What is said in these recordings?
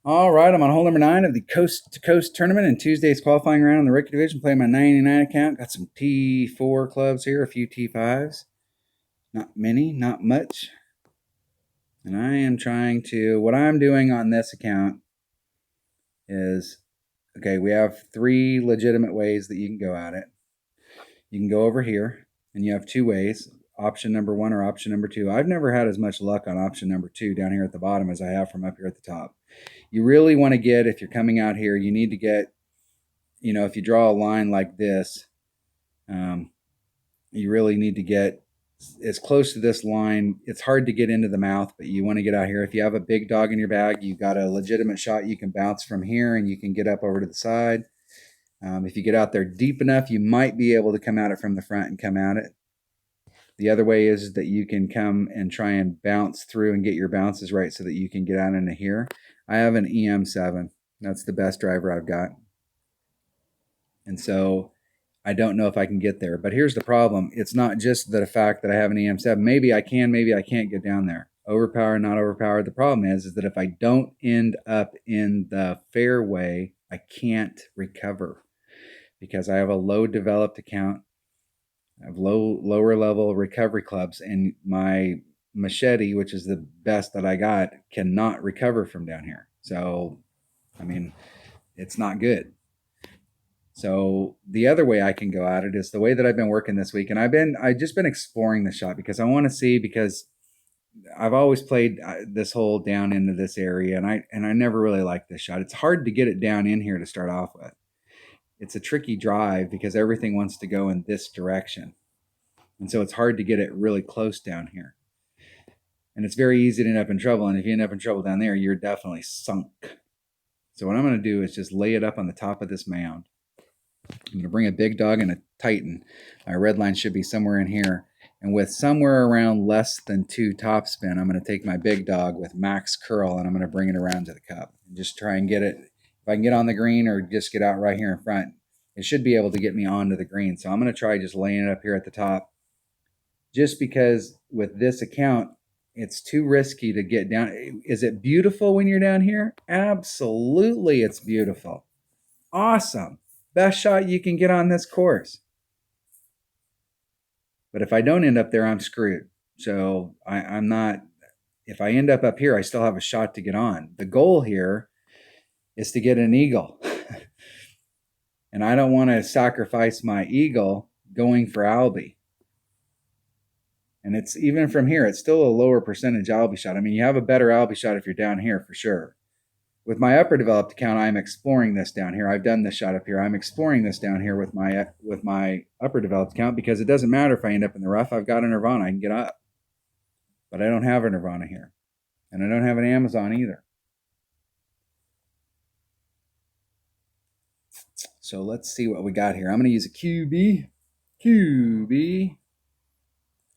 All right, I'm on hole number 9 of the Coast to Coast tournament and Tuesday's qualifying round in the Rookie Division. Playing my 99 account. Got some T4 clubs here, a few T5s. Not many, not much. And I am trying to, what I'm doing on this account is, okay, we have 3 legitimate ways that you can go at it. You can go over here, and you have 2 ways, option number 1 or option number 2. I've never had as much luck on option number 2 down here at the bottom as I have from up here at the top. You really want to get, if you're coming out here, you need to get, if you draw a line like this, you really need to get as close to this line. It's hard to get into the mouth, but you want to get out here. If you have a big dog in your bag, you got a legitimate shot. You can bounce from here and you can get up over to the side. If you get out there deep enough, you might be able to come at it from the front and come at it. The other way is that you can come and try and bounce through and get your bounces right so that you can get out into here. I have an EM7. That's the best driver I've got. And so I don't know if I can get there. But here's the problem. It's not just the fact that I have an EM7. Maybe I can, maybe I can't get down there. Overpowered, not overpowered. The problem is that if I don't end up in the fairway, I can't recover because I have a low developed account. I have lower level recovery clubs, and my machete, which is the best that I got, cannot recover from down here. So, I mean, it's not good. So the other way I can go at it is the way that I've been working this week, and I've just been exploring the shot because I want to see, because I've always played this hole down into this area, and I never really liked this shot. It's hard to get it down in here to start off with. It's a tricky drive because everything wants to go in this direction, and so it's hard to get it really close down here. And it's very easy to end up in trouble, and if you end up in trouble down there, you're definitely sunk. So what I'm going to do is just lay it up on the top of this mound. I'm going to bring a big dog and a Titan. My red line should be somewhere in here. And with somewhere around less than 2 topspin, I'm going to take my big dog with max curl and I'm going to bring it around to the cup. And just try and get it. If I can get on the green or just get out right here in front, it should be able to get me onto the green. So I'm going to try just laying it up here at the top. Just because with this account, it's too risky to get down. Is it beautiful when you're down here? Absolutely, it's beautiful. Awesome. Best shot you can get on this course. But if I don't end up there, I'm screwed. So I'm not, if I end up here, I still have a shot to get on. The goal here is to get an eagle. And I don't want to sacrifice my eagle going for Albie. And it's even from here, it's still a lower percentage Albie shot. I mean, you have a better Albie shot if you're down here for sure. With my upper developed account, I'm exploring this down here. I've done this shot up here. I'm exploring this down here with my upper developed account because it doesn't matter if I end up in the rough. I've got a Nirvana. I can get up. But I don't have a Nirvana here. And I don't have an Amazon either. So let's see what we got here. I'm going to use a QB.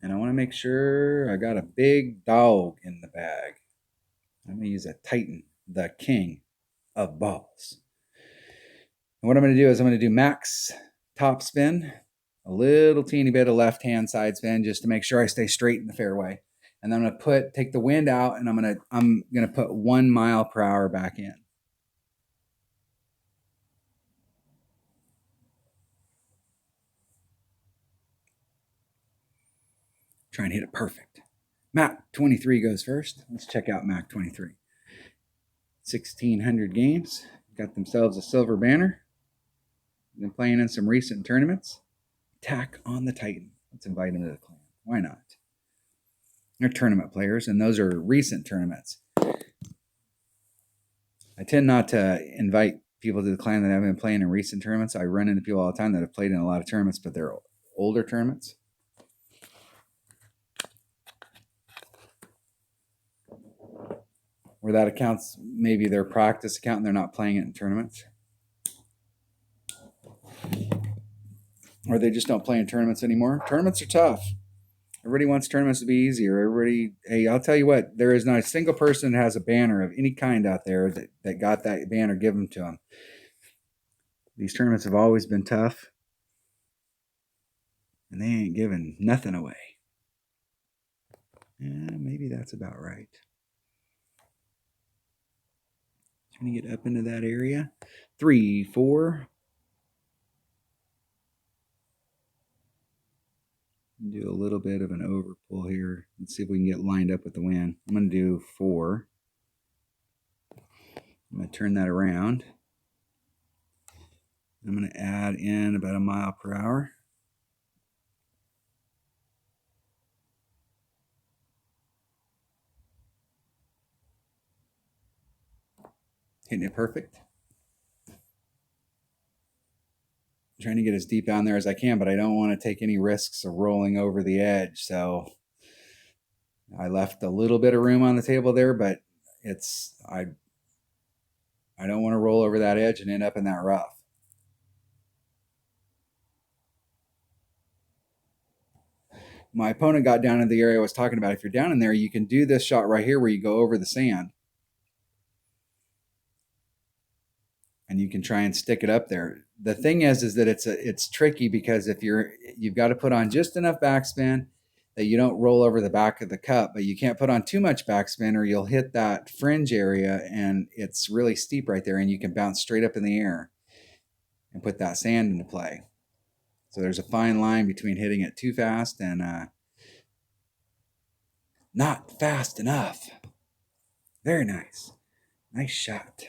And I want to make sure I got a big dog in the bag. I'm going to use a Titan, the king of balls. And what I'm going to do is I'm going to do max top spin, a little teeny bit of left-hand side spin just to make sure I stay straight in the fairway. And then I'm going to take the wind out, and I'm going to put 1 mile per hour back in. Try and hit it perfect. Mac 23 goes first. Let's check out Mac 23. 1,600 games. Got themselves a silver banner. Been playing in some recent tournaments. Attack on the Titan. Let's invite him to the clan. Why not? They're tournament players, and those are recent tournaments. I tend not to invite people to the clan that haven't been playing in recent tournaments. I run into people all the time that have played in a lot of tournaments, but they're older tournaments. Where that account's maybe their practice account and they're not playing it in tournaments. Or they just don't play in tournaments anymore. Tournaments are tough. Everybody wants tournaments to be easier. Hey, I'll tell you what, there is not a single person that has a banner of any kind out there that got that banner given to them. These tournaments have always been tough. And they ain't giving nothing away. Yeah, maybe that's about right. Trying to get up into that area. 3, 4. Do a little bit of an overpull here. Let's see if we can get lined up with the wind. I'm going to do 4. I'm going to turn that around. I'm going to add in about 1 mile per hour. Hitting it perfect. I'm trying to get as deep down there as I can, but I don't want to take any risks of rolling over the edge. So I left a little bit of room on the table there, but I don't want to roll over that edge and end up in that rough. My opponent got down in the area I was talking about. If you're down in there, you can do this shot right here where you go over the sand. And you can try and stick it up there. The thing is that it's tricky because if you've got to put on just enough backspin that you don't roll over the back of the cup, but you can't put on too much backspin or you'll hit that fringe area and it's really steep right there and you can bounce straight up in the air and put that sand into play. So there's a fine line between hitting it too fast and not fast enough. Very nice. Nice shot.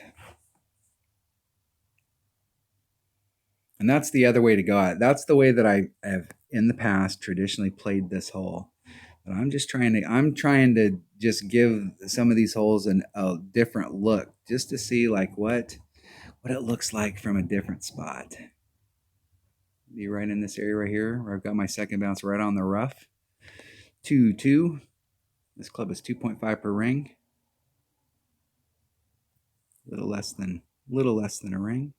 And that's the other way to go at it. That's the way that I have in the past traditionally played this hole. But I'm trying to just give some of these holes a different look, just to see like what it looks like from a different spot. Be right in this area right here where I've got my second bounce right on the rough. 2-2. This club is 2.5 per ring. Little less than a ring.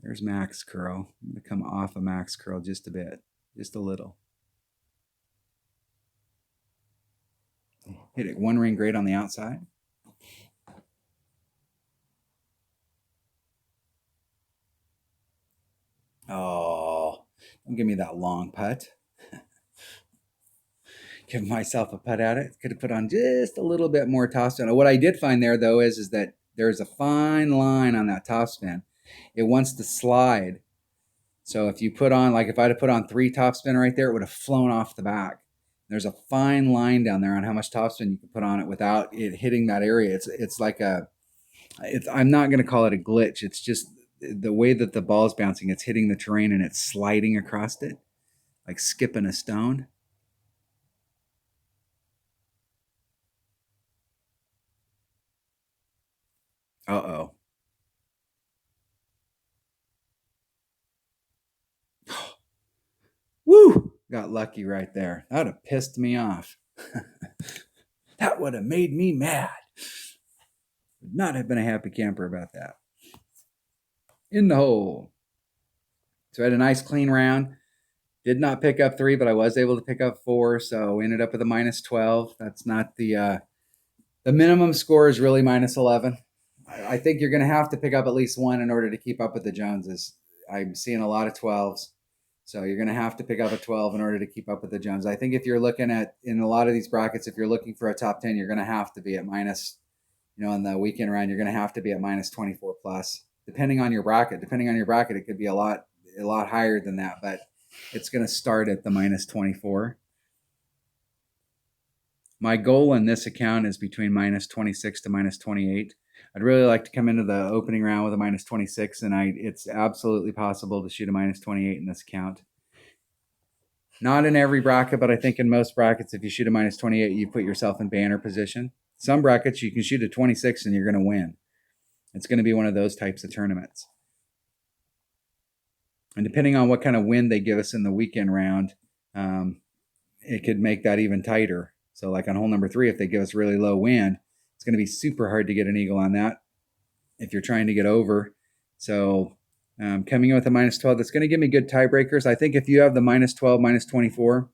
There's max curl. I'm going to come off a max curl just a bit, just a little. Hit it 1 ring great on the outside. Oh, don't give me that long putt. Give myself a putt at it. Could have put on just a little bit more topspin. What I did find there, though, is that there's a fine line on that topspin. It wants to slide. So if you put on, like if I'd have put on 3 topspin right there, it would have flown off the back. There's a fine line down there on how much topspin you can put on it without it hitting that area. It's like I'm not going to call it a glitch. It's just the way that the ball's bouncing. It's hitting the terrain and it's sliding across it, like skipping a stone. Uh-oh. Woo! Got lucky right there. That would have pissed me off. That would have made me mad. Would not have been a happy camper about that. In the hole. So I had a nice clean round. Did not pick up 3, but I was able to pick up 4. So we ended up with a minus 12. That's not the minimum score is really minus 11. I think you're going to have to pick up at least 1 in order to keep up with the Joneses. I'm seeing a lot of 12s. So you're going to have to pick up a 12 in order to keep up with the Jones. I think if you're looking at, in a lot of these brackets, if you're looking for a top 10, you're going to have to be at minus, in the weekend round, you're going to have to be at minus 24 plus. Depending on your bracket, it could be a lot higher than that, but it's going to start at the minus 24. My goal in this account is between minus 26 to minus 28. I'd really like to come into the opening round with a minus 26, and it's absolutely possible to shoot a minus 28 in this account. Not in every bracket, but I think in most brackets, if you shoot a minus 28, you put yourself in banner position. Some brackets, you can shoot a 26 and you're going to win. It's going to be one of those types of tournaments. And depending on what kind of wind they give us in the weekend round, it could make that even tighter. So like on hole number 3, if they give us really low wind, it's going to be super hard to get an eagle on that if you're trying to get over. So coming in with a minus 12, that's going to give me good tiebreakers. I think if you have the minus 12, minus 24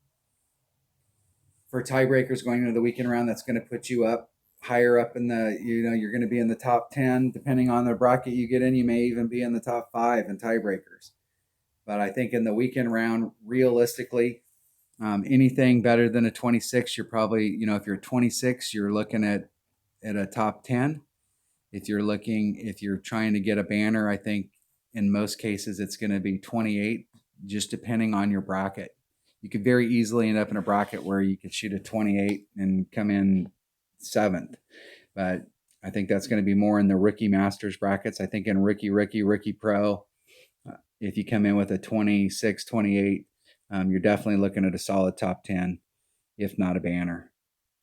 for tiebreakers going into the weekend round, that's going to put you up higher up in the, you're going to be in the top 10. Depending on the bracket you get in, you may even be in the top 5 in tiebreakers. But I think in the weekend round, realistically, anything better than a 26, you're probably, if you're 26, you're looking at at a top 10. If you're trying to get a banner, I think in most cases it's going to be 28, just depending on your bracket. You could very easily end up in a bracket where you could shoot a 28 and come in 7th. But I think that's going to be more in the rookie masters brackets. I think in rookie pro, if you come in with a 26, 28, you're definitely looking at a solid top 10, if not a banner.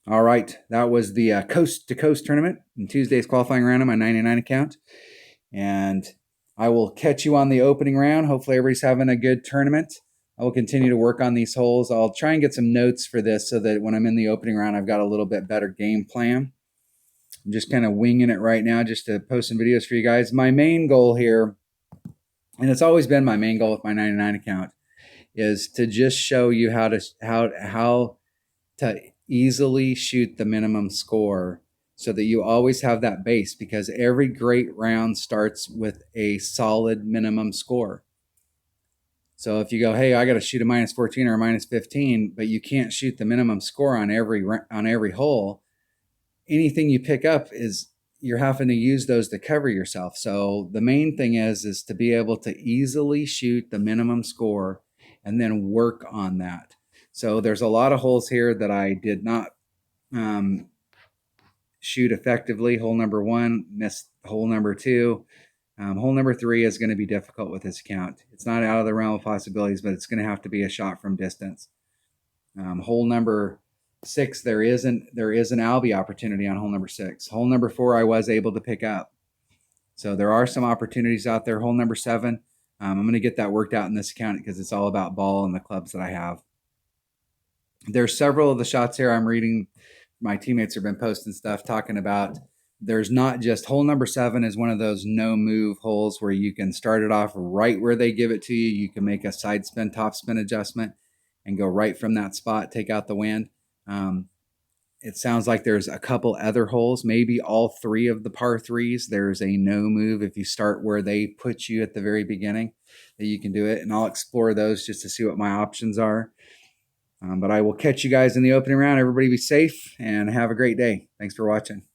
All right, that was the Coast to Coast tournament in Tuesday's qualifying round on my 99 account. And I will catch you on the opening round. Hopefully everybody's having a good tournament. I will continue to work on these holes. I'll try and get some notes for this so that when I'm in the opening round, I've got a little bit better game plan. I'm just kind of winging it right now just to post some videos for you guys. My main goal here, and it's always been my main goal with my 99 account, is to just show you how to easily shoot the minimum score so that you always have that base, because every great round starts with a solid minimum score. So if you go, hey, I got to shoot a -14 or a -15, but you can't shoot the minimum score on every hole, anything you pick up is you're having to use those to cover yourself. So the main thing is to be able to easily shoot the minimum score and then work on that. So there's a lot of holes here that I did not shoot effectively. Hole number 1, missed hole number 2. Hole number 3 is going to be difficult with this account. It's not out of the realm of possibilities, but it's going to have to be a shot from distance. Hole number 6, there is an Albie opportunity on hole number 6. Hole number 4, I was able to pick up. So there are some opportunities out there. Hole number 7, I'm going to get that worked out in this account because it's all about ball and the clubs that I have. There's several of the shots here I'm reading. My teammates have been posting stuff talking about. There's not just hole number 7 is one of those no move holes where you can start it off right where they give it to you. You can make a side spin, top spin adjustment and go right from that spot, take out the wind. It sounds like there's a couple other holes, maybe all 3 of the par 3s. There's a no move if you start where they put you at the very beginning that you can do it. And I'll explore those just to see what my options are. But I will catch you guys in the opening round. Everybody be safe and have a great day. Thanks for watching.